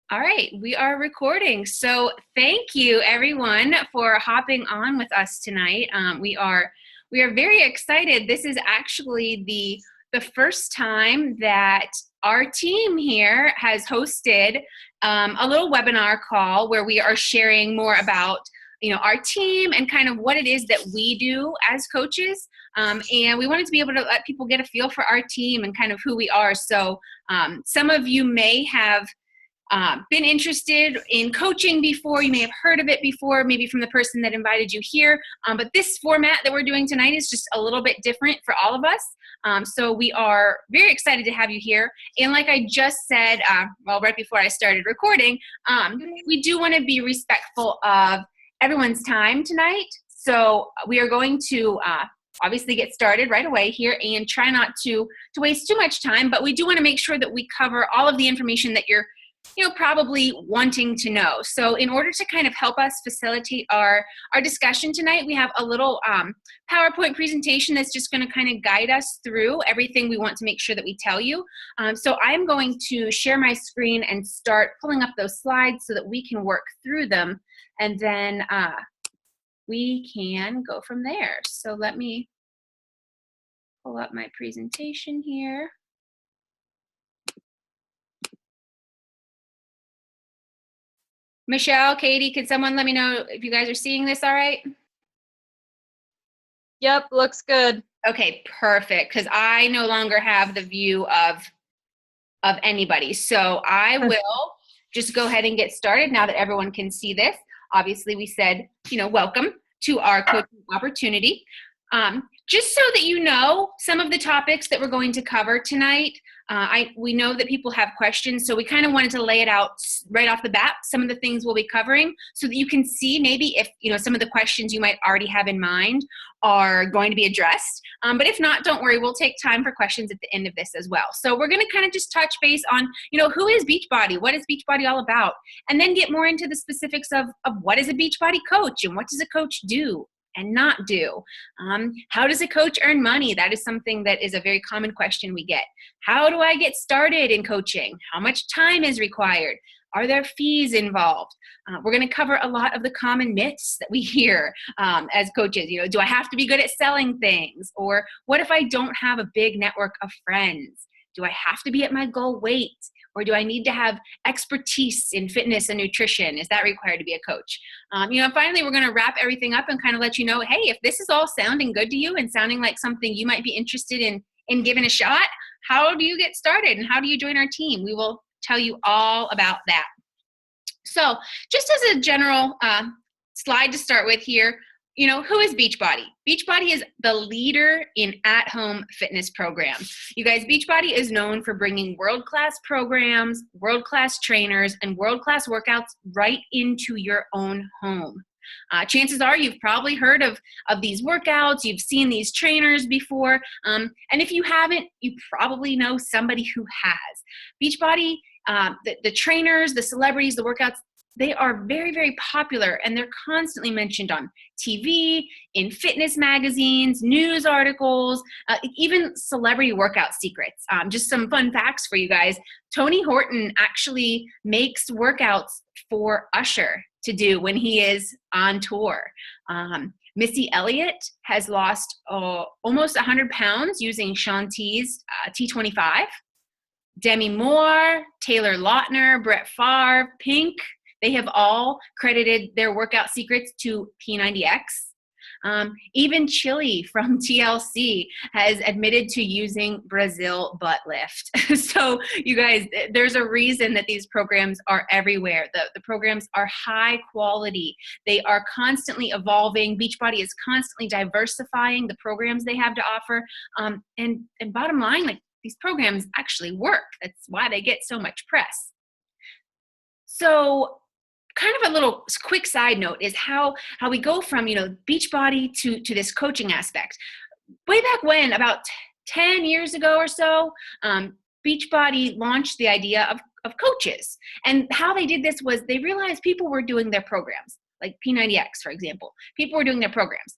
All right, we are recording. So thank you everyone for hopping on with us tonight. We are very excited. This is actually the first time that our team here has hosted a little webinar call where we are sharing more about our team and kind of what it is that we do as coaches. And we wanted to be able to let people get a feel for our team and kind of who we are. So some of you may have been interested in coaching before. You may have heard of it before, maybe from the person that invited you here. But this format that we're doing tonight is just a little bit different for all of us. So we are very excited to have you here. And like I just said, right before I started recording, we do want to be respectful of everyone's time tonight. So we are going to obviously get started right away here and try not to waste too much time, but we do want to make sure that we cover all of the information that you're probably wanting to know. So in order to kind of help us facilitate our discussion tonight, we have a little PowerPoint presentation that's just going to kind of guide us through everything we want to make sure that we tell you. So I'm going to share my screen and start pulling up those slides so that we can work through them, and then we can go from there. So let me pull up my presentation here. Michelle, Katie, could someone let me know if you guys are seeing this all right? Yep, looks good. Okay, perfect, because I no longer have the view of anybody. So I will just go ahead and get started now that everyone can see this. Obviously, we said, welcome to our coaching opportunity. Just so that you know some of the topics that we're going to cover tonight, we know that people have questions, so we kind of wanted to lay it out right off the bat, some of the things we'll be covering, so that you can see maybe if some of the questions you might already have in mind are going to be addressed. But if not, don't worry, we'll take time for questions at the end of this as well. So we're going to kind of just touch base on, who is Beachbody? What is Beachbody all about? And then get more into the specifics of what is a Beachbody coach and what does a coach do and not do. How does a coach earn money? That is something that is a very common question we get. How do I get started in coaching? How much time is required? Are there fees involved? We're going to cover a lot of the common myths that we hear as coaches. Do I have to be good at selling things? Or what if I don't have a big network of friends? Do I have to be at my goal weight? Or do I need to have expertise in fitness and nutrition? Is that required to be a coach? Finally, we're going to wrap everything up and kind of let you know, hey, if this is all sounding good to you and sounding like something you might be interested in giving a shot, how do you get started and how do you join our team? We will tell you all about that. So just as a general slide to start with here, who is Beachbody? Beachbody is the leader in at-home fitness programs. You guys, Beachbody is known for bringing world-class programs, world-class trainers, and world-class workouts right into your own home. Chances are you've probably heard of these workouts, you've seen these trainers before, and if you haven't, you probably know somebody who has. Beachbody, the trainers, the celebrities, the workouts, they are very, very popular, and they're constantly mentioned on TV, in fitness magazines, news articles, even celebrity workout secrets. Just some fun facts for you guys. Tony Horton actually makes workouts for Usher to do when he is on tour. Missy Elliott has lost almost 100 pounds using Shaun T's T25. Demi Moore, Taylor Lautner, Brett Favre, Pink, they have all credited their workout secrets to P90X. Even Chili from TLC has admitted to using Brazil butt lift. So you guys, there's a reason that these programs are everywhere. The programs are high quality. They are constantly evolving. Beachbody is constantly diversifying the programs they have to offer. And bottom line, like, these programs actually work. That's why they get so much press. So kind of a little quick side note is how we go from, Beachbody to this coaching aspect. Way back when, about 10 years ago or so, Beachbody launched the idea of coaches. And how they did this was they realized people were doing their programs, like P90X, for example. People were doing their programs,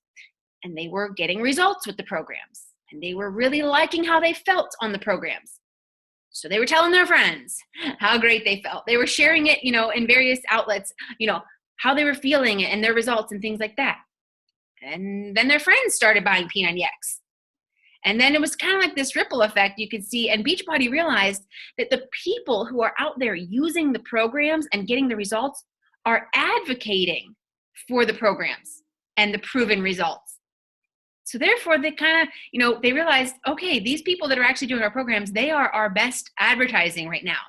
and they were getting results with the programs. And they were really liking how they felt on the programs. So they were telling their friends how great they felt. They were sharing it, in various outlets, how they were feeling and their results and things like that. And then their friends started buying P90X. And then it was kind of like this ripple effect you could see. And Beachbody realized that the people who are out there using the programs and getting the results are advocating for the programs and the proven results. So therefore, they kind of, they realized, okay, these people that are actually doing our programs, they are our best advertising right now.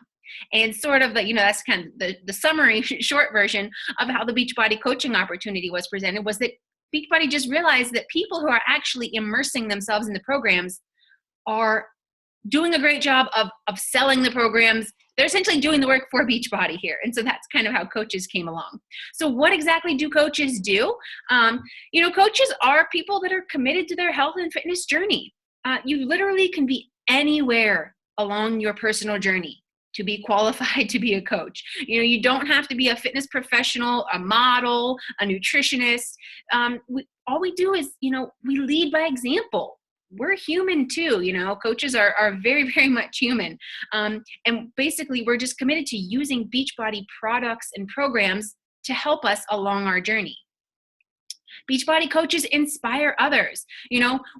And sort of that's kind of the summary short version of how the Beachbody coaching opportunity was presented, was that Beachbody just realized that people who are actually immersing themselves in the programs are doing a great job of selling the programs. They're essentially doing the work for Beachbody here. And so that's kind of how coaches came along. So what exactly do coaches do? Coaches are people that are committed to their health and fitness journey. You literally can be anywhere along your personal journey to be qualified to be a coach. You don't have to be a fitness professional, a model, a nutritionist. All we do is, we lead by example. We're human too, coaches are very, very much human. And basically we're just committed to using Beachbody products and programs to help us along our journey. Beachbody coaches inspire others.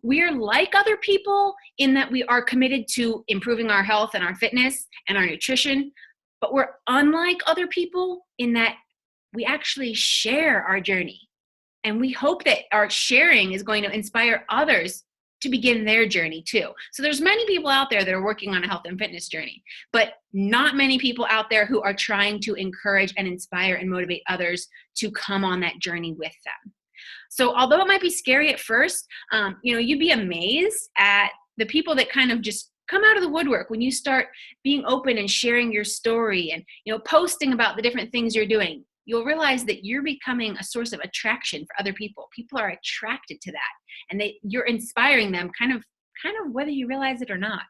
We're like other people in that we are committed to improving our health and our fitness and our nutrition, but we're unlike other people in that we actually share our journey. And we hope that our sharing is going to inspire others to begin their journey too. So there's many people out there that are working on a health and fitness journey, but not many people out there who are trying to encourage and inspire and motivate others to come on that journey with them. So although it might be scary at first, you'd be amazed at the people that kind of just come out of the woodwork when you start being open and sharing your story and, posting about the different things you're doing. You'll realize that you're becoming a source of attraction for other people. People are attracted to that, and you're inspiring them kind of whether you realize it or not.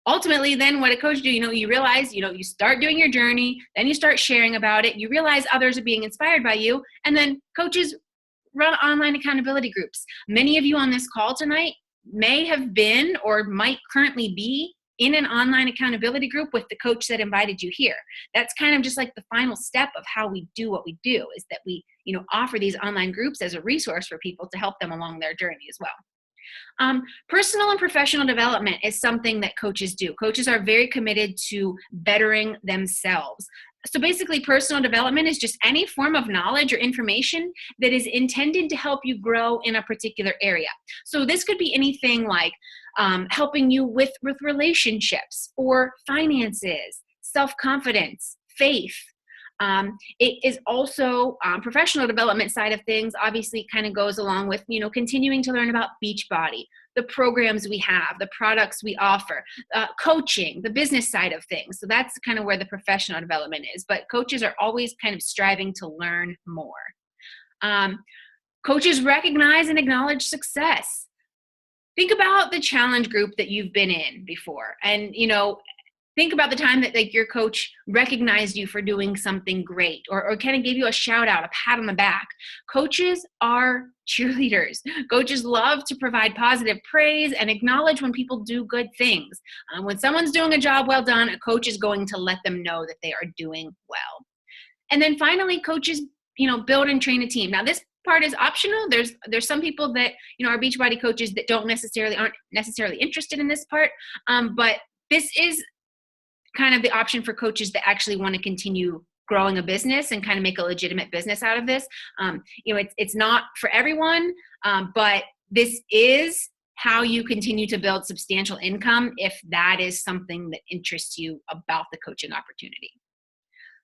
Ultimately, then what a coach do, you realize, you start doing your journey, then you start sharing about it. You realize others are being inspired by you, and then coaches run online accountability groups. Many of you on this call tonight may have been or might currently be in an online accountability group with the coach that invited you here. That's kind of just like the final step of how we do what we do, is that we, offer these online groups as a resource for people to help them along their journey as well. Personal and professional development is something that coaches do. Coaches are very committed to bettering themselves. So basically, personal development is just any form of knowledge or information that is intended to help you grow in a particular area. So this could be anything like helping you with relationships or finances, self-confidence, faith. It is also professional development side of things, obviously kind of goes along with, continuing to learn about Beachbody, the programs we have, the products we offer, coaching, the business side of things. So that's kind of where the professional development is. But coaches are always kind of striving to learn more. Coaches recognize and acknowledge success. Think about the challenge group that you've been in before. And, think about the time that your coach recognized you for doing something great or kind of gave you a shout out, a pat on the back. Coaches are cheerleaders. Coaches love to provide positive praise and acknowledge when people do good things. When someone's doing a job well done, a coach is going to let them know that they are doing well. And then finally, coaches, build and train a team. Now this part is optional. There's some people that, are Beachbody coaches that aren't necessarily interested in this part. But this is kind of the option for coaches that actually want to continue growing a business and kind of make a legitimate business out of this. It's not for everyone, but this is how you continue to build substantial income if that is something that interests you about the coaching opportunity.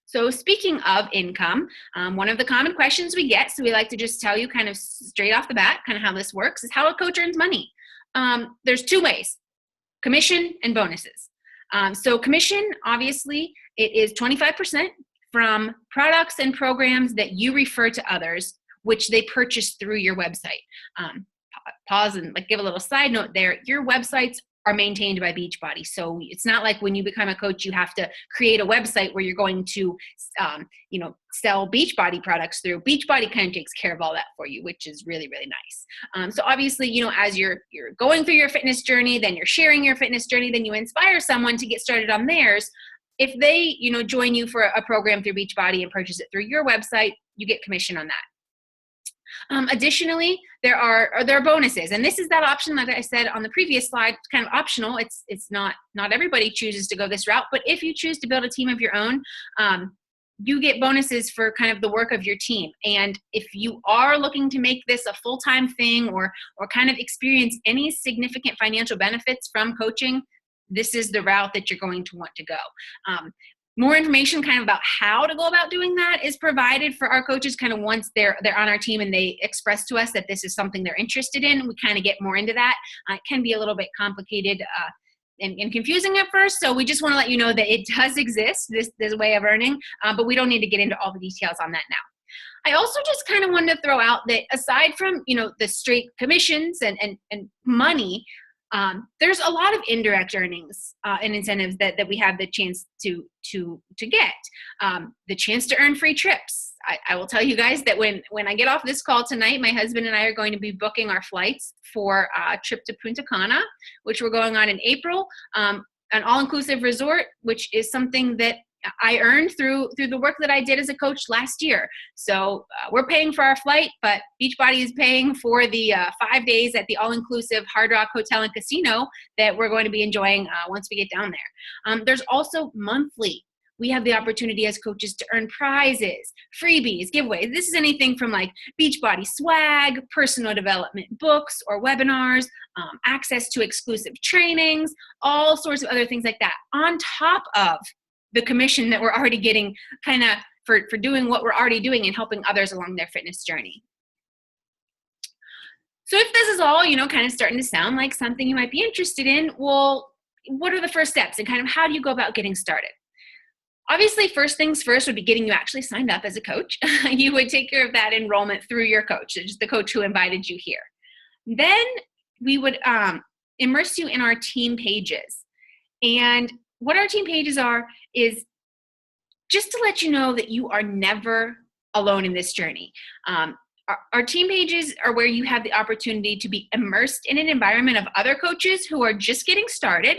So speaking of income, one of the common questions we get, so we like to just tell you kind of straight off the bat, kind of how this works, is how a coach earns money. There's two ways: commission and bonuses. So commission, obviously, it is 25% from products and programs that you refer to others, which they purchase through your website. Pause and give a little side note there. Your websites are maintained by Beachbody. So it's not like when you become a coach, you have to create a website where you're going to, sell Beachbody products through. Beachbody kind of takes care of all that for you, which is really, really nice. So obviously, as you're going through your fitness journey, then you're sharing your fitness journey, then you inspire someone to get started on theirs. If they, join you for a program through Beachbody and purchase it through your website, you get commission on that. Additionally, there are bonuses, and this is that option, like I said on the previous slide, it's kind of optional. It's not everybody chooses to go this route, but if you choose to build a team of your own, you get bonuses for kind of the work of your team. And if you are looking to make this a full-time thing or kind of experience any significant financial benefits from coaching, this is the route that you're going to want to go. More information kind of about how to go about doing that is provided for our coaches kind of once they're on our team and they express to us that this is something they're interested in. We kind of get more into that. It can be a little bit complicated and confusing at first, so we just want to let you know that it does exist, this way of earning, but we don't need to get into all the details on that now. I also just kind of wanted to throw out that aside from the straight commissions and money, there's a lot of indirect earnings and incentives that we have the chance to get. The chance to earn free trips. I will tell you guys that when I get off this call tonight, my husband and I are going to be booking our flights for a trip to Punta Cana, which we're going on in April, an all-inclusive resort, which is something that I earned through the work that I did as a coach last year. So we're paying for our flight, but Beachbody is paying for the 5 days at the all-inclusive Hard Rock Hotel and Casino that we're going to be enjoying once we get down there. There's also monthly. We have the opportunity as coaches to earn prizes, freebies, giveaways. This is anything from like Beachbody swag, personal development books or webinars, access to exclusive trainings, all sorts of other things like that, on top of the commission that we're already getting kind of for doing what we're already doing and helping others along their fitness journey. So if this is all, kind of starting to sound like something you might be interested in, well, what are the first steps and kind of how do you go about getting started? Obviously, first things first would be getting you actually signed up as a coach. You would take care of that enrollment through your coach, just the coach who invited you here. Then we would immerse you in our team pages. And what our team pages are is just to let you know that you are never alone in this journey. Our team pages are where you have the opportunity to be immersed in an environment of other coaches who are just getting started,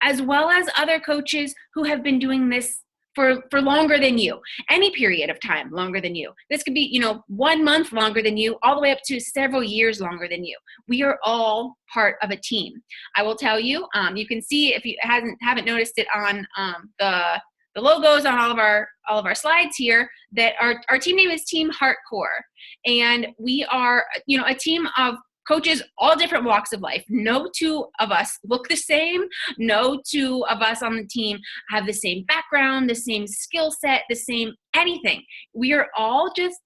as well as other coaches who have been doing this for longer than you, any period of time longer than you. This could be, 1 month longer than you, all the way up to several years longer than you. We are all part of a team. I will tell you, you can see if you haven't noticed it on the logos on all of our slides here, that our team name is Team HEARTcore, and we are, a team of coaches, all different walks of life. No two of us look the same. No two of us on the team have the same background, the same skill set, the same anything. We are all just,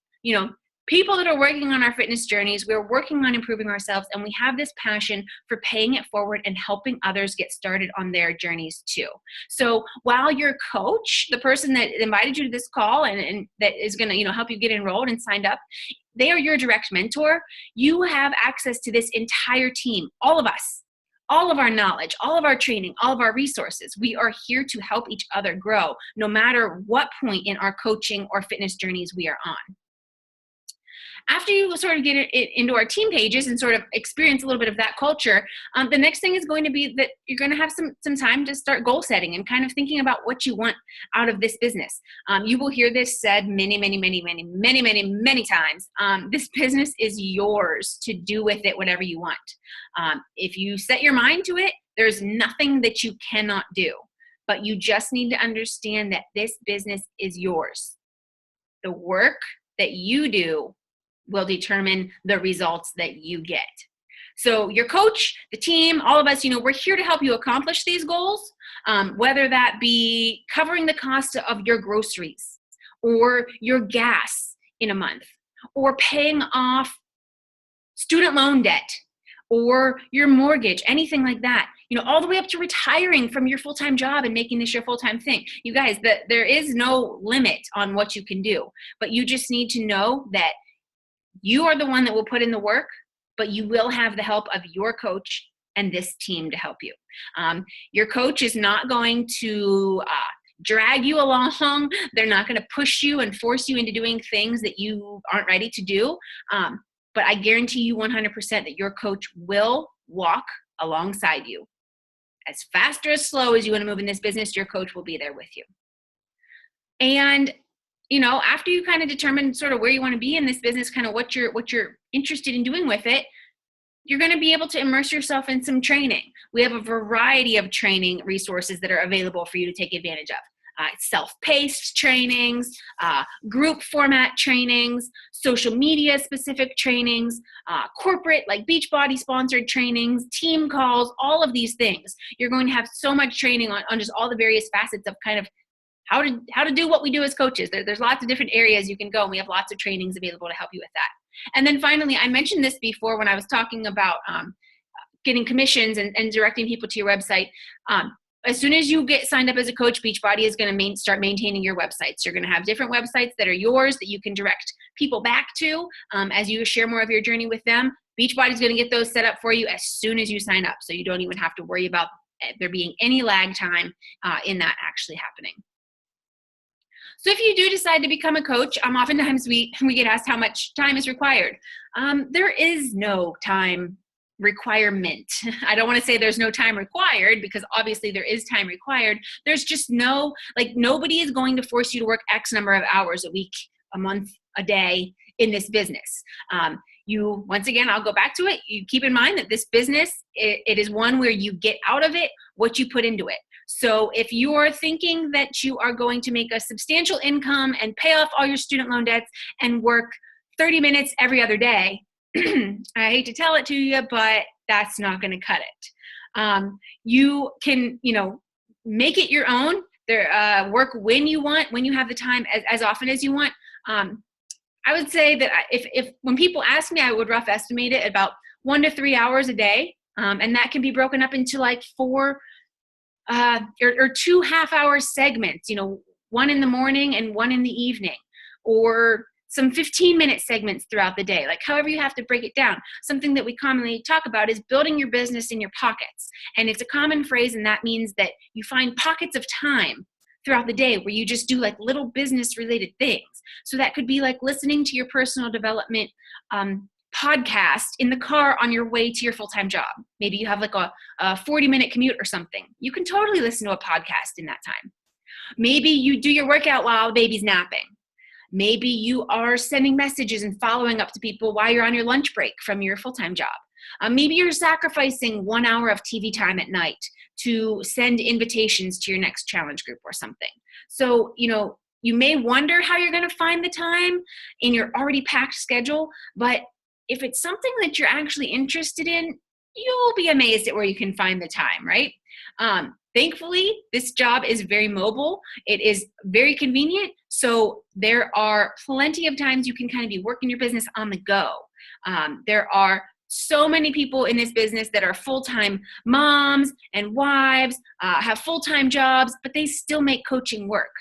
people that are working on our fitness journeys. We're working on improving ourselves, and we have this passion for paying it forward and helping others get started on their journeys too. So while your coach, the person that invited you to this call and that is going to, help you get enrolled and signed up, they are your direct mentor. You have access to this entire team, all of us, all of our knowledge, all of our training, all of our resources. We are here to help each other grow, no matter what point in our coaching or fitness journeys we are on. After you sort of get into our team pages and sort of experience a little bit of that culture, the next thing is going to be that you're going to have some time to start goal setting and kind of thinking about what you want out of this business. You will hear this said many, many, many, many, many, many, many times. This business is yours to do with it whatever you want. If you set your mind to it, there's nothing that you cannot do. But you just need to understand that this business is yours. The work that you do will determine the results that you get. So your coach, the team, all of us, we're here to help you accomplish these goals, whether that be covering the cost of your groceries or your gas in a month, or paying off student loan debt or your mortgage, anything like that, all the way up to retiring from your full-time job and making this your full-time thing. You guys, there is no limit on what you can do, but you just need to know that you are the one that will put in the work, but you will have the help of your coach and this team to help you. Your coach is not going to drag you along. They're not going to push you and force you into doing things that you aren't ready to do. But I guarantee you 100% that your coach will walk alongside you. As fast or as slow as you want to move in this business, your coach will be there with you. And, after you kind of determine sort of where you want to be in this business, kind of what you're interested in doing with it, you're going to be able to immerse yourself in some training. We have a variety of training resources that are available for you to take advantage of. Self-paced trainings, group format trainings, social media specific trainings, corporate like Beachbody sponsored trainings, team calls, all of these things. You're going to have so much training on just all the various facets of kind of how to do what we do as coaches. There's lots of different areas you can go, and we have lots of trainings available to help you with that. And then finally, I mentioned this before when I was talking about getting commissions and directing people to your website. As soon as you get signed up as a coach, Beachbody is going to start maintaining your websites. You're going to have different websites that are yours that you can direct people back to as you share more of your journey with them. Beachbody is going to get those set up for you as soon as you sign up, so you don't even have to worry about there being any lag time in that actually happening. So if you do decide to become a coach, oftentimes we get asked how much time is required. There is no time requirement. I don't want to say there's no time required, because obviously there is time required. There's just nobody is going to force you to work X number of hours a week, a month, a day in this business. Once again, I'll go back to it. You keep in mind that this business, it is one where you get out of it what you put into it. So if you are thinking that you are going to make a substantial income and pay off all your student loan debts and work 30 minutes every other day, I hate to tell it to you, but that's not going to cut it. You can, make it your own. Work when you want, when you have the time, as often as you want. I would say that if when people ask me, I would rough estimate it about 1 to 3 hours a day, and that can be broken up into like 4 or 2 half-hour segments. One in the morning and one in the evening, or some 15-minute segments throughout the day, like however you have to break it down. Something that we commonly talk about is building your business in your pockets. And it's a common phrase, and that means that you find pockets of time throughout the day where you just do like little business related things. So that could be like listening to your personal development podcast in the car on your way to your full-time job. Maybe you have like a 40-minute commute or something. You can totally listen to a podcast in that time. Maybe you do your workout while baby's napping. Maybe you are sending messages and following up to people while you're on your lunch break from your full-time job. Maybe you're sacrificing 1 hour of TV time at night to send invitations to your next challenge group or something. So, you may wonder how you're going to find the time in your already packed schedule, but if it's something that you're actually interested in, you'll be amazed at where you can find the time, right? Thankfully, this job is very mobile. It is very convenient. So there are plenty of times you can kind of be working your business on the go. There are so many people in this business that are full-time moms and wives, have full-time jobs, but they still make coaching work.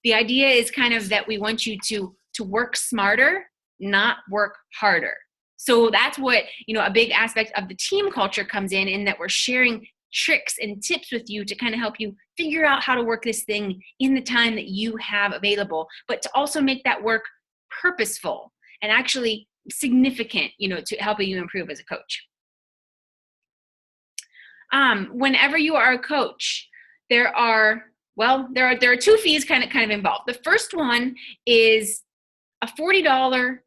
The idea is kind of that we want you to work smarter, not work harder. So that's what, a big aspect of the team culture comes in that we're sharing tricks and tips with you to kind of help you figure out how to work this thing in the time that you have available, but to also make that work purposeful and actually significant, to helping you improve as a coach. Whenever you are a coach, there are 2 fees kind of involved. The first one is a $40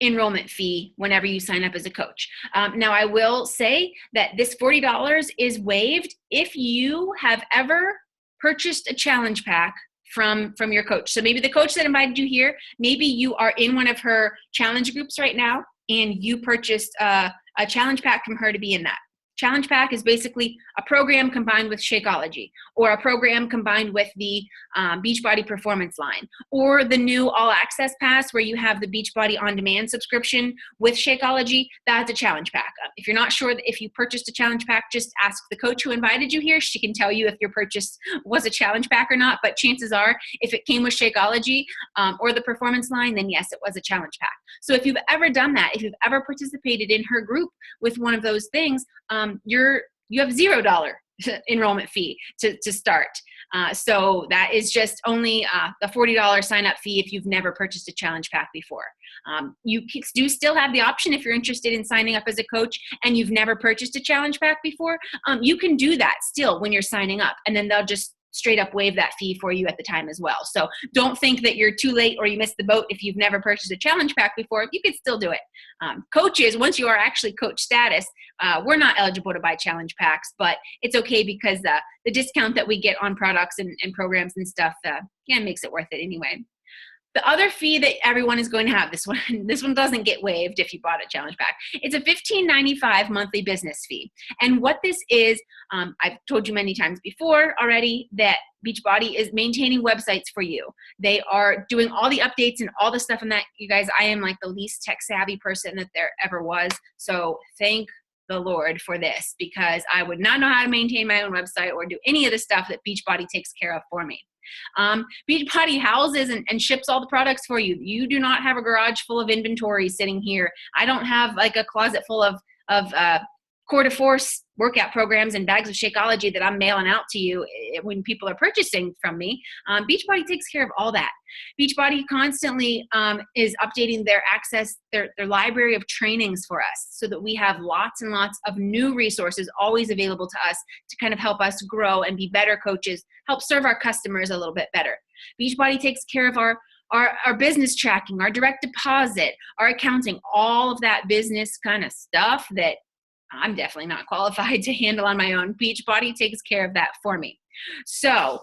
enrollment fee whenever you sign up as a coach. Now, I will say that this $40 is waived if you have ever purchased a challenge pack from your coach. So maybe the coach that invited you here, maybe you are in one of her challenge groups right now and you purchased a challenge pack from her to be in that. Challenge pack is basically a program combined with Shakeology, or a program combined with the Beachbody Performance line, or the new All Access Pass where you have the Beachbody On Demand subscription with Shakeology. That's a challenge pack. If you're not sure if you purchased a challenge pack, just ask the coach who invited you here. She can tell you if your purchase was a challenge pack or not, but chances are if it came with Shakeology or the Performance line, then yes, it was a challenge pack. So if you've ever done that, if you've ever participated in her group with one of those things, you have $0 enrollment fee to start. So that is just only the $40 sign up fee if you've never purchased a challenge pack before. You do still have the option if you're interested in signing up as a coach and you've never purchased a challenge pack before. You can do that still when you're signing up, and then they'll just straight up waive that fee for you at the time as well. So don't think that you're too late or you missed the boat if you've never purchased a challenge pack before. You could still do it. Coaches, once you are actually coach status, we're not eligible to buy challenge packs, but it's okay because the discount that we get on products and programs and stuff, makes it worth it anyway. The other fee that everyone is going to have, this one doesn't get waived if you bought a challenge pack. It's a $15.95 monthly business fee. And what this is, I've told you many times before already that Beachbody is maintaining websites for you. They are doing all the updates and all the stuff in that. You guys, I am like the least tech savvy person that there ever was. So thank the Lord for this, because I would not know how to maintain my own website or do any of the stuff that Beachbody takes care of for me. Beachbody houses and ships all the products for you. You do not have a garage full of inventory sitting here. I don't have like a closet full of core to force workout programs and bags of Shakeology that I'm mailing out to you when people are purchasing from me. Beachbody takes care of all that. Beachbody constantly is updating their library of trainings for us so that we have lots and lots of new resources always available to us to kind of help us grow and be better coaches, help serve our customers a little bit better. Beachbody takes care of our business tracking, our direct deposit, our accounting, all of that business kind of stuff that I'm definitely not qualified to handle on my own. Beachbody takes care of that for me. So,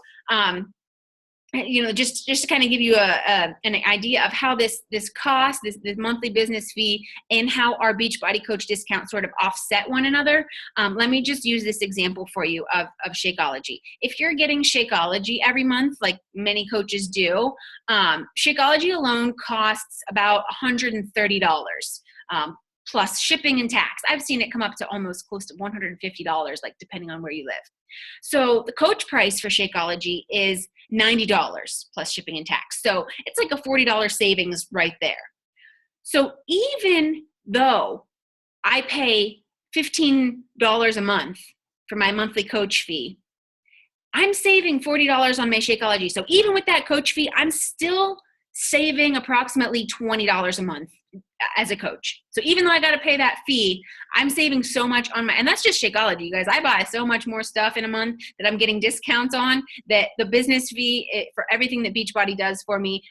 just to kind of give you an idea of how this cost, this monthly business fee, and how our Beachbody coach discount sort of offset one another. Let me just use this example for you of Shakeology. If you're getting Shakeology every month, like many coaches do, Shakeology alone costs about $130. Plus shipping and tax. I've seen it come up to almost close to $150, like depending on where you live. So the coach price for Shakeology is $90 plus shipping and tax. So it's like a $40 savings right there. So even though I pay $15 a month for my monthly coach fee, I'm saving $40 on my Shakeology. So even with that coach fee, I'm still saving approximately $20 a month as a coach. So even though I got to pay that fee, I'm saving so much on and that's just Shakeology, you guys. I buy so much more stuff in a month that I'm getting discounts on that the business fee for everything that Beachbody does for me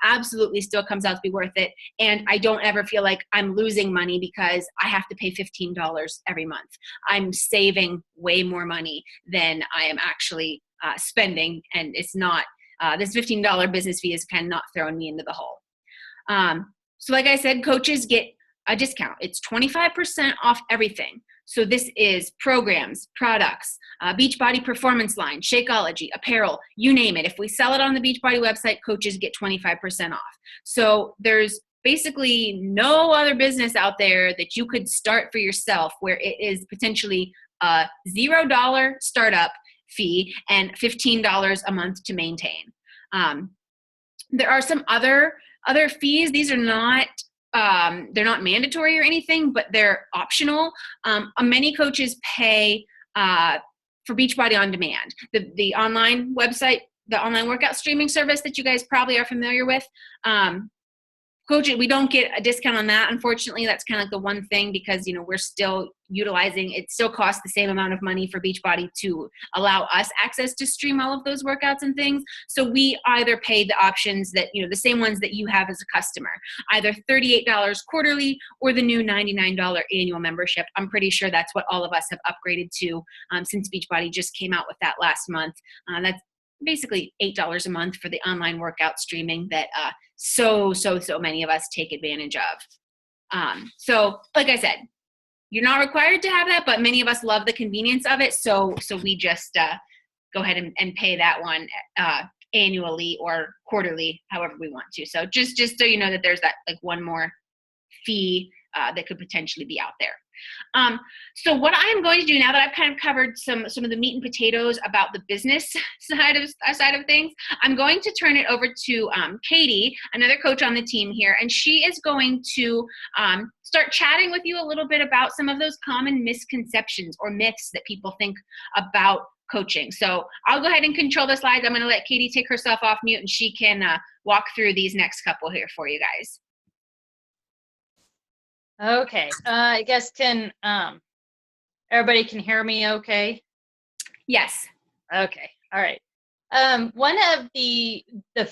absolutely still comes out to be worth it. And I don't ever feel like I'm losing money because I have to pay $15 every month. I'm saving way more money than I am actually spending. And it's not, this $15 business fee is kind of not throwing me into the hole. So like I said, coaches get a discount. It's 25% off everything. So this is programs, products, Beachbody performance line, Shakeology, apparel, you name it. If we sell it on the Beachbody website, coaches get 25% off. So there's basically no other business out there that you could start for yourself where it is potentially a $0 startup fee and $15 a month to maintain. There are some other fees. These are not they're not mandatory or anything, but they're optional. Many coaches pay for Beachbody on demand, the online website, the online workout streaming service that you guys probably are familiar with. Coaches, we don't get a discount on that. Unfortunately, that's kind of like the one thing because, we're still utilizing, it still costs the same amount of money for Beachbody to allow us access to stream all of those workouts and things. So we either pay the options that, the same ones that you have as a customer, either $38 quarterly or the new $99 annual membership. I'm pretty sure that's what all of us have upgraded to since Beachbody just came out with that last month. That's basically $8 a month for the online workout streaming that so many of us take advantage of. So like I said, you're not required to have that, but many of us love the convenience of it. So we just go ahead and pay that one annually or quarterly, however we want to. So just so you know that there's that like one more fee that could potentially be out there. So what I'm going to do now that I've kind of covered some of the meat and potatoes about the business side of things, I'm going to turn it over to Katie, another coach on the team here, and she is going to start chatting with you a little bit about some of those common misconceptions or myths that people think about coaching. So I'll go ahead and control the slides. I'm going to let Katie take herself off mute, and she can walk through these next couple here for you guys. Okay, I guess everybody can hear me okay? Yes. Okay, all right. One of the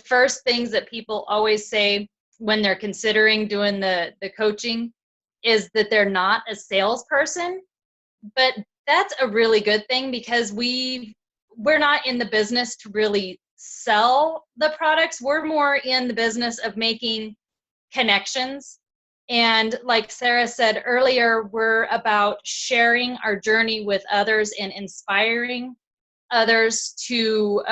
first things that people always say when they're considering doing the coaching is that they're not a salesperson, but that's a really good thing, because we're not in the business to really sell the products. We're more in the business of making connections. And like Sarah said earlier, we're about sharing our journey with others and inspiring others to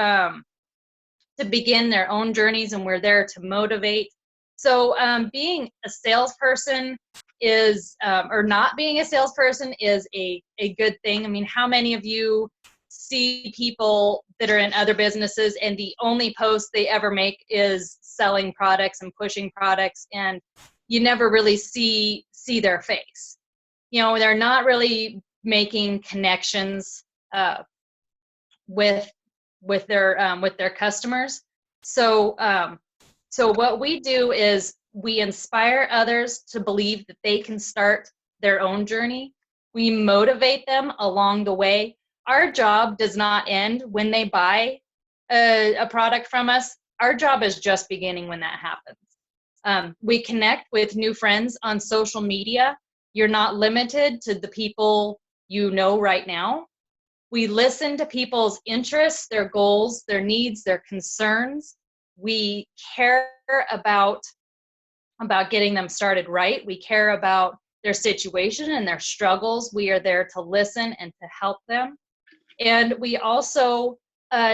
begin their own journeys, and we're there to motivate. So being a salesperson is, or not being a salesperson is a good thing. I mean, how many of you see people that are in other businesses and the only post they ever make is selling products and pushing products, and you never really see their face? You know, they're not really making connections with their customers. So so what we do is we inspire others to believe that they can start their own journey. We motivate them along the way. Our job does not end when they buy a product from us. Our job is just beginning when that happens. We connect with new friends on social media. You're not limited to the people you know right now. We listen to people's interests, their goals, their needs, their concerns. We care about getting them started right. We care about their situation and their struggles. We are there to listen and to help them. And we also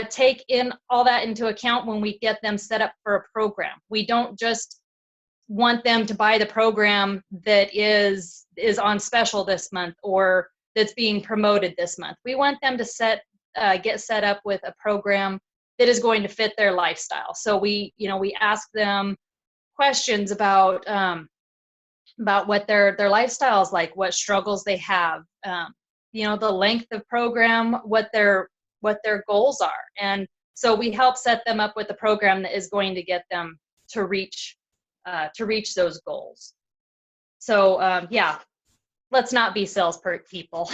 take in all that into account when we get them set up for a program. We don't just want them to buy the program that is on special this month or that's being promoted this month. We want them to get set up with a program that is going to fit their lifestyle. So we ask them questions about what their lifestyle is like, what struggles they have, the length of program, what their goals are. And so we help set them up with a program that is going to get them to reach those goals. So yeah, let's not be sales people.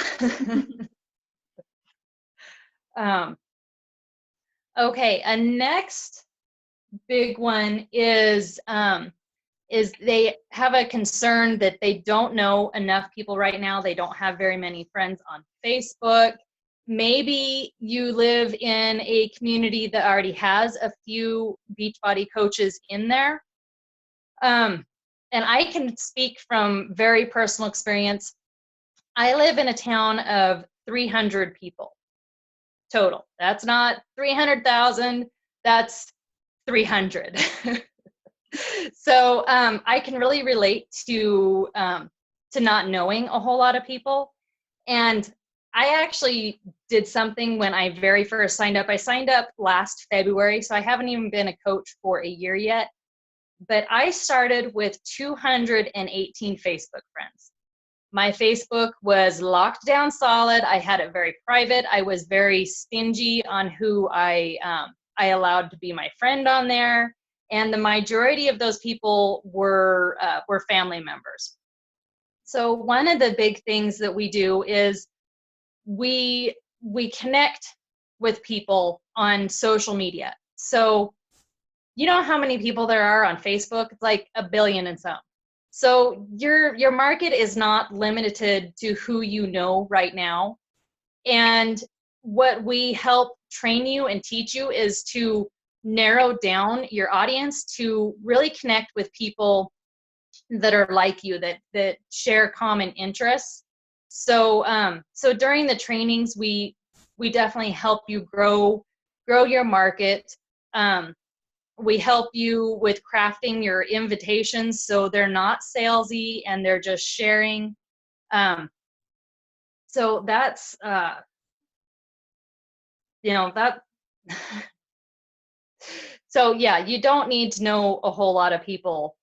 Okay, a next big one is they have a concern that they don't know enough people right now. They don't have very many friends on Facebook. Maybe you live in a community that already has a few Beachbody coaches in there. And I can speak from very personal experience. I live in a town of 300 people total. That's not 300,000, that's 300. So I can really relate to not knowing a whole lot of people. And I actually did something when I very first signed up. I signed up last February, so I haven't even been a coach for a year yet. But I started with 218 Facebook friends. My Facebook was locked down solid. I had it very private. I was very stingy on who I allowed to be my friend on there. And the majority of those people were family members. So one of the big things that we do is we connect with people on social media. So you know how many people there are on Facebook? It's like 1 billion and some. So your market is not limited to who you know right now. And what we help train you and teach you is to narrow down your audience to really connect with people that are like you, that share common interests. So so during the trainings, we definitely help you grow your market. We help you with crafting your invitations so they're not salesy and they're just sharing so that's, you know, that, so yeah, you don't need to know a whole lot of people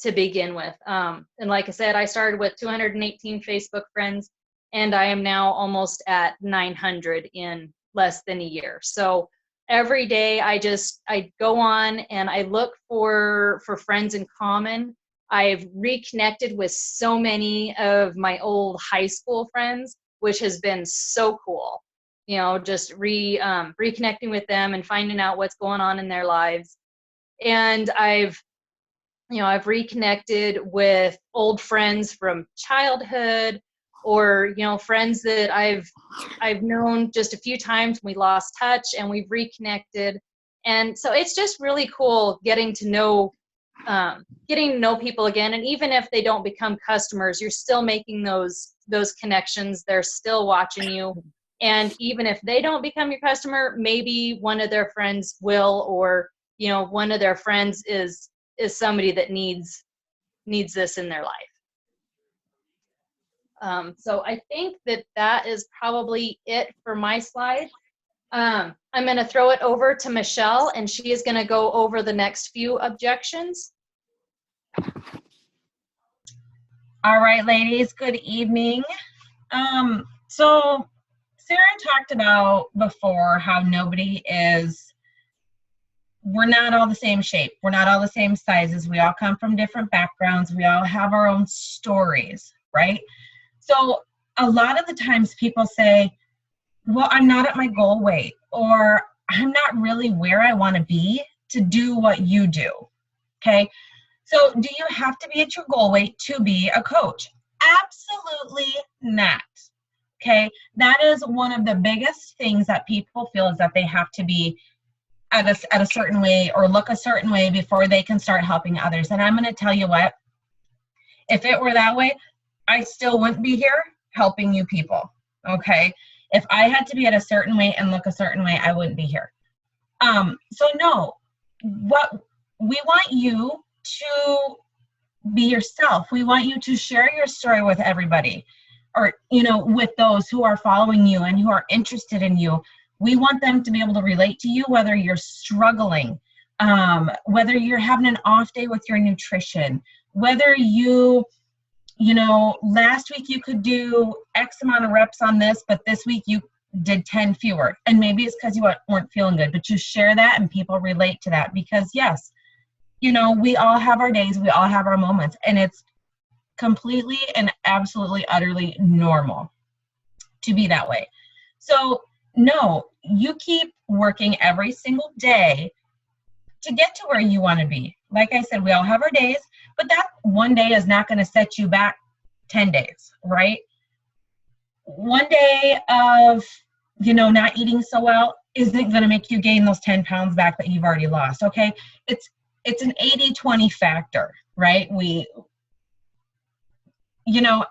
to begin with. And like I said, I started with 218 Facebook friends, and I am now almost at 900 in less than a year. So every day I go on and I look for friends in common. I've reconnected with so many of my old high school friends, which has been so cool. You know, just reconnecting with them and finding out what's going on in their lives. And I've reconnected with old friends from childhood, or, you know, friends that I've known just a few times. We lost touch and we've reconnected. And so it's just really cool getting to know people again. And even if they don't become customers, you're still making those connections. They're still watching you. And even if they don't become your customer, maybe one of their friends will, or, you know, one of their friends is somebody that needs this in their life. So I think that is probably it for my slide. I'm going to throw it over to Michelle, and she is going to go over the next few objections. All right, ladies, good evening. So Sarah talked about before how we're not all the same shape. We're not all the same sizes. We all come from different backgrounds. We all have our own stories, right? So a lot of the times people say, well, I'm not at my goal weight, or I'm not really where I want to be to do what you do, okay? So do you have to be at your goal weight to be a coach? Absolutely not. Okay, that is one of the biggest things that people feel, is that they have to be at a certain way or look a certain way before they can start helping others. And I'm going to tell you what, if it were that way, I still wouldn't be here helping you people. Okay, if I had to be at a certain way and look a certain way, I wouldn't be here. So no, what we want you to be yourself. We want you to share your story with everybody, or, you know, with those who are following you and who are interested in you. We want them to be able to relate to you, whether you're struggling, whether you're having an off day with your nutrition, whether you know, last week you could do X amount of reps on this, but this week you did 10 fewer. And maybe it's because you weren't feeling good, but you share that and people relate to that, because yes, you know, we all have our days, we all have our moments, and it's completely and absolutely utterly normal to be that way. So no, you keep working every single day to get to where you want to be. Like I said, we all have our days, but that one day is not going to set you back 10 days, right? One day of, you know, not eating so well isn't going to make you gain those 10 pounds back that you've already lost, okay? It's an 80-20 factor, right? You know,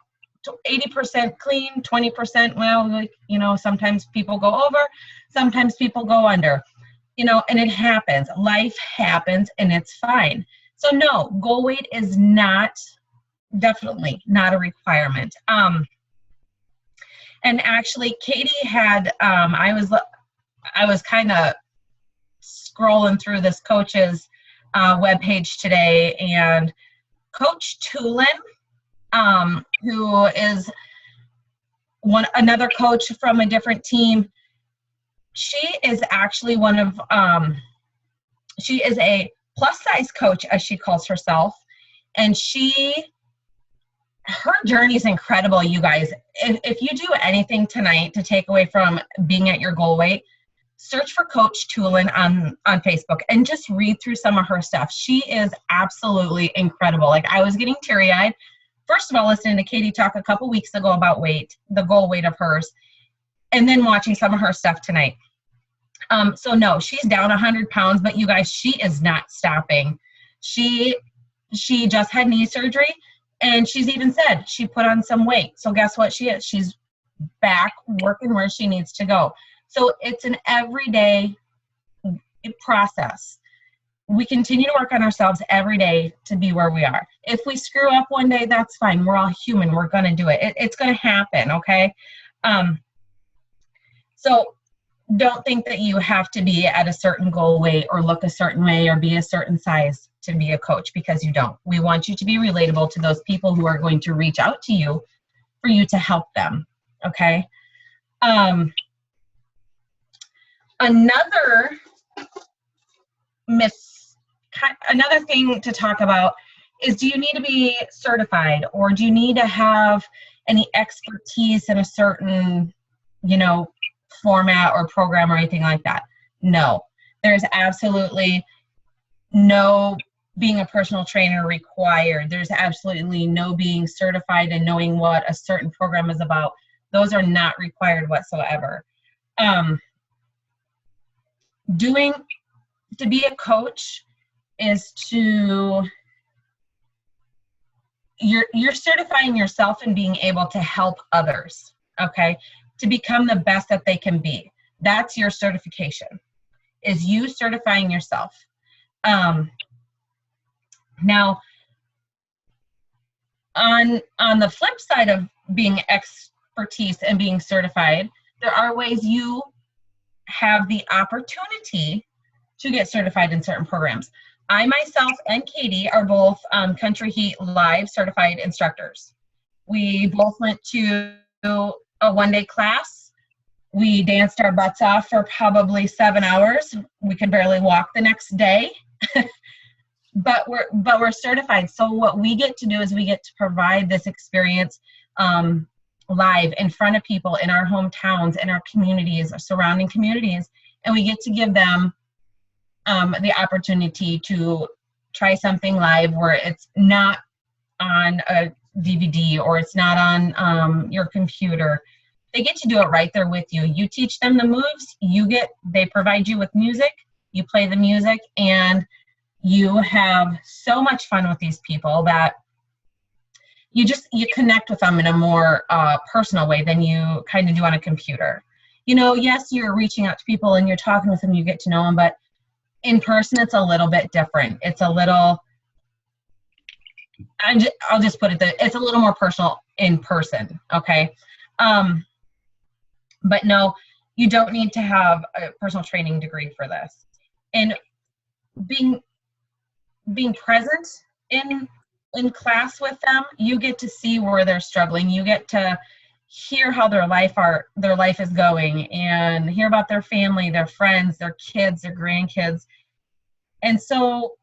80% clean, 20%, well, like, you know, sometimes people go over, sometimes people go under, you know, and it happens. Life happens, and it's fine. So no, goal weight is definitely not a requirement. And actually, Katie had, I was kind of scrolling through this coach's webpage today, and Coach Tulin, who is another coach from a different team, she is actually she is a plus size coach, as she calls herself, and her journey is incredible, you guys. If you do anything tonight to take away from being at your goal weight, search for Coach Tulin on Facebook and just read through some of her stuff. She is absolutely incredible. Like, I was getting teary-eyed. First of all, listening to Katie talk a couple weeks ago about weight, the goal weight of hers, and then watching some of her stuff tonight. So no, she's down 100 pounds, but you guys, she is not stopping. She just had knee surgery, and she's even said she put on some weight. So guess what she is? She's back working where she needs to go. So it's an everyday process. We continue to work on ourselves every day to be where we are. If we screw up one day, that's fine. We're all human. We're going to do it. It's going to happen, okay? So don't think that you have to be at a certain goal weight or look a certain way or be a certain size to be a coach, because you don't. We want you to be relatable to those people who are going to reach out to you for you to help them. Okay. Another thing to talk about is, do you need to be certified, or do you need to have any expertise in a certain, format or program or anything like that? No, there's absolutely no being a personal trainer required. There's absolutely no being certified and knowing what a certain program is about. Those are not required whatsoever. To be a coach is you're certifying yourself and being able to help others, okay, to become the best that they can be. That's your certification, is you certifying yourself. Now, on the flip side of being expertise and being certified, there are ways you have the opportunity to get certified in certain programs. I myself and Katie are both Country Heat Live certified instructors. We both went to a one-day class. We danced our butts off for probably 7 hours. We could barely walk the next day. But we're certified. So what we get to do is we get to provide this experience live in front of people in our hometowns, in our communities, our surrounding communities, and we get to give them the opportunity to try something live where it's not on a DVD or it's not on your computer. They get to do it right there with you. You teach them the moves, they provide you with music, you play the music, and you have so much fun with these people that you connect with them in a more personal way than you kind of do on a computer. Yes, you're reaching out to people and you're talking with them, you get to know them, but in person, it's a little bit different. It's a little, I'll just put it that it's a little more personal in person, okay? But no, you don't need to have a personal training degree for this. And being present in class with them, you get to see where they're struggling. You get to hear how their life is going, and hear about their family, their friends, their kids, their grandkids. And so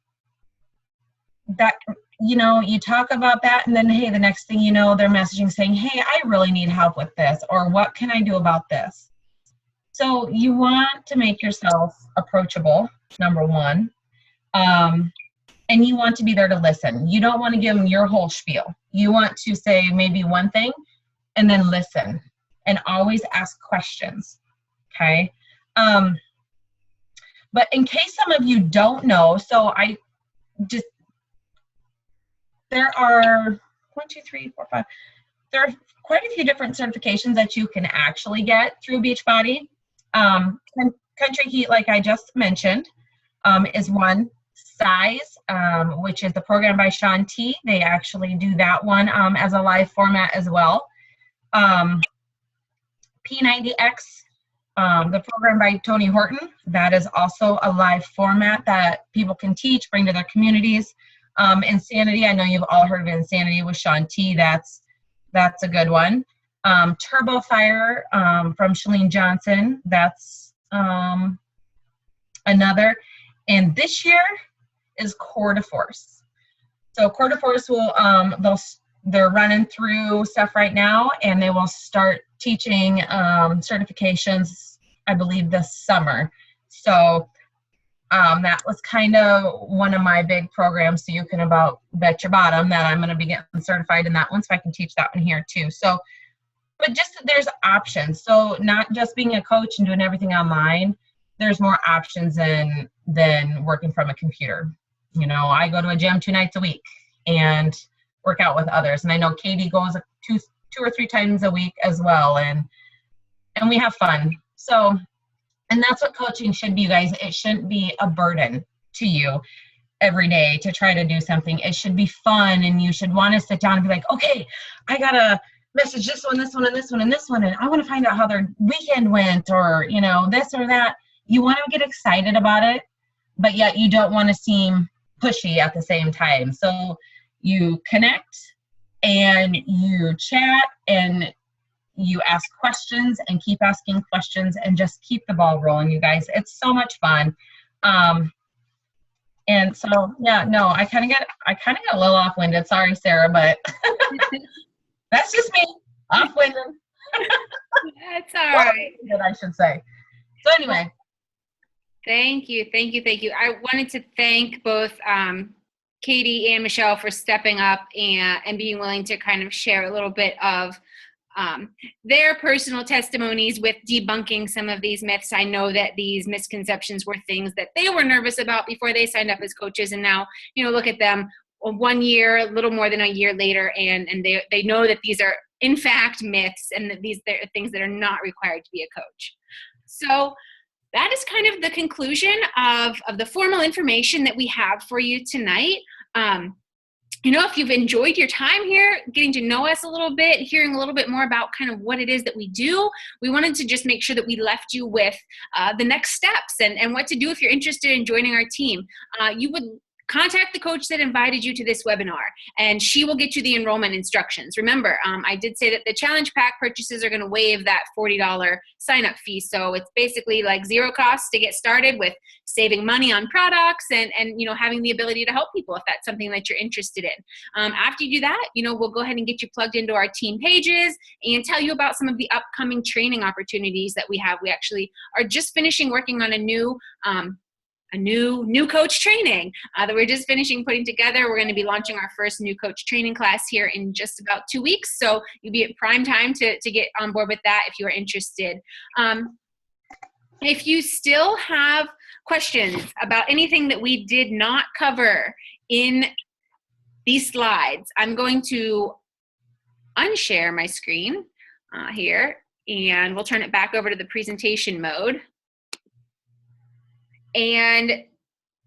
that, you talk about that, and then, hey, the next thing you know, they're messaging saying, hey, I really need help with this, or what can I do about this? So you want to make yourself approachable, number one. And you want to be there to listen. You don't want to give them your whole spiel. You want to say maybe one thing and then listen, and always ask questions, okay? But in case some of you don't know, there are 1, 2, 3, 4, 5. There are quite a few different certifications that you can actually get through Beachbody. Country Heat, like I just mentioned, is one. Size, which is the program by Shaun T. They actually do that one as a live format as well. P90X, the program by Tony Horton, that is also a live format that people can teach, bring to their communities. Insanity, I know you've all heard of Insanity with Shaun T. That's a good one. Turbo Fire from Chalene Johnson, that's another. And this year is Core to Force. So Core to Force will they're running through stuff right now, and they will start teaching certifications, I believe, this summer. So that was kind of one of my big programs, so you can about bet your bottom that I'm going to be getting certified in that one, so I can teach that one here too. So, but just there's options. So not just being a coach and doing everything online, there's more options than working from a computer. I go to a gym 2 nights a week and work out with others. And I know Katie goes 2 or 3 times a week as well. And we have fun. So, and that's what coaching should be, you guys. It shouldn't be a burden to you every day to try to do something. It should be fun, and you should want to sit down and be like, okay, I gotta message this one, this one, and this one, and this one, and I want to find out how their weekend went, or, you know, this or that. You want to get excited about it, but yet you don't want to seem pushy at the same time. So you connect and you chat and you ask questions and keep asking questions and just keep the ball rolling, you guys. It's so much fun. And so, yeah, no, I kind of got a little off-winded. Sorry, Sarah, but that's just me, off-winded. That's all right. I should say. So anyway. Thank you. I wanted to thank both Katie and Michelle for stepping up and being willing to kind of share a little bit of their personal testimonies with debunking some of these myths. I know that these misconceptions were things that they were nervous about before they signed up as coaches, and now, you know, look at them 1 year, a little more than a year later, and they know that these are in fact myths, and that these are things that are not required to be a coach. So that is kind of the conclusion of the formal information that we have for you tonight. You know, if you've enjoyed your time here, getting to know us a little bit, hearing a little bit more about kind of what it is that we do, we wanted to just make sure that we left you with the next steps and what to do if you're interested in joining our team. You would contact the coach that invited you to this webinar, and she will get you the enrollment instructions. Remember, I did say that the challenge pack purchases are going to waive that $40 sign-up fee. So it's basically like zero cost to get started with saving money on products and you know, having the ability to help people if that's something that you're interested in. After you do that, you know, we'll go ahead and get you plugged into our team pages and tell you about some of the upcoming training opportunities that we have. We actually are just finishing working on a new coach training that we're just finishing putting together. We're going to be launching our first new coach training class here in just about 2 weeks. So you'll be at prime time to get on board with that if you are interested. If you still have questions about anything that we did not cover in these slides, I'm going to unshare my screen here, and we'll turn it back over to the presentation mode. And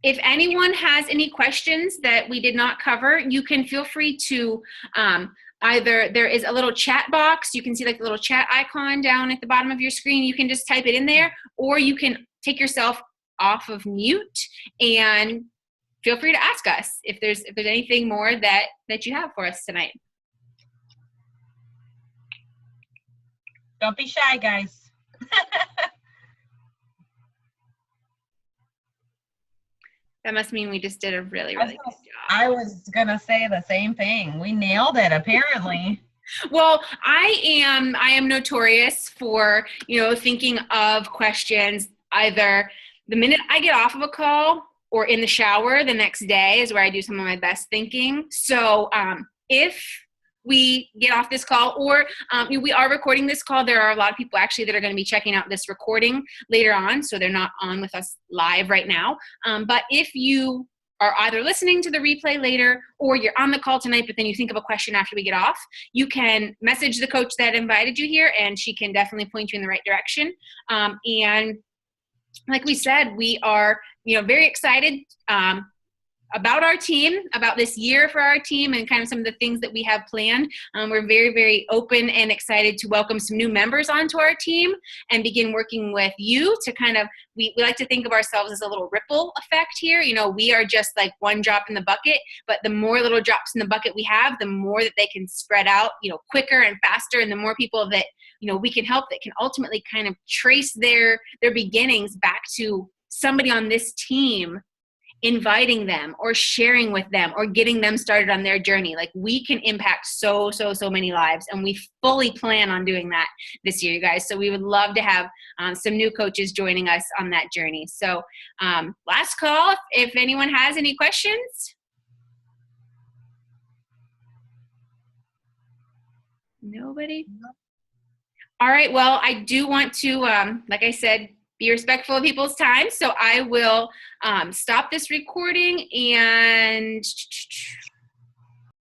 if anyone has any questions that we did not cover, you can feel free to either, there is a little chat box. You can see like the little chat icon down at the bottom of your screen. You can just type it in there, or you can take yourself off of mute and feel free to ask us if there's anything more that you have for us tonight. Don't be shy, guys. That must mean we just did a really, really good job. I was going to say the same thing. We nailed it, apparently. Well, I am notorious for, you know, thinking of questions either the minute I get off of a call or in the shower the next day is where I do some of my best thinking. So if we get off this call, or we are recording this call, there are a lot of people actually that are going to be checking out this recording later on, so they're not on with us live right now. But if you are either listening to the replay later or you're on the call tonight, but then you think of a question after we get off, you can message the coach that invited you here, and she can definitely point you in the right direction. And like we said, we are, you know, very excited about our team, about this year for our team, and kind of some of the things that we have planned. We're very, very open and excited to welcome some new members onto our team and begin working with you to kind of, we like to think of ourselves as a little ripple effect here. You know, we are just like one drop in the bucket, but the more little drops in the bucket we have, the more that they can spread out, you know, quicker and faster, and the more people that, you know, we can help that can ultimately kind of trace their beginnings back to somebody on this team inviting them or sharing with them or getting them started on their journey. Like, we can impact so many lives, and we fully plan on doing that this year, you guys. So we would love to have some new coaches joining us on that journey. So last call, if anyone has any questions. Nobody? All right, well, I do want to, like I said, be respectful of people's time. So I will stop this recording and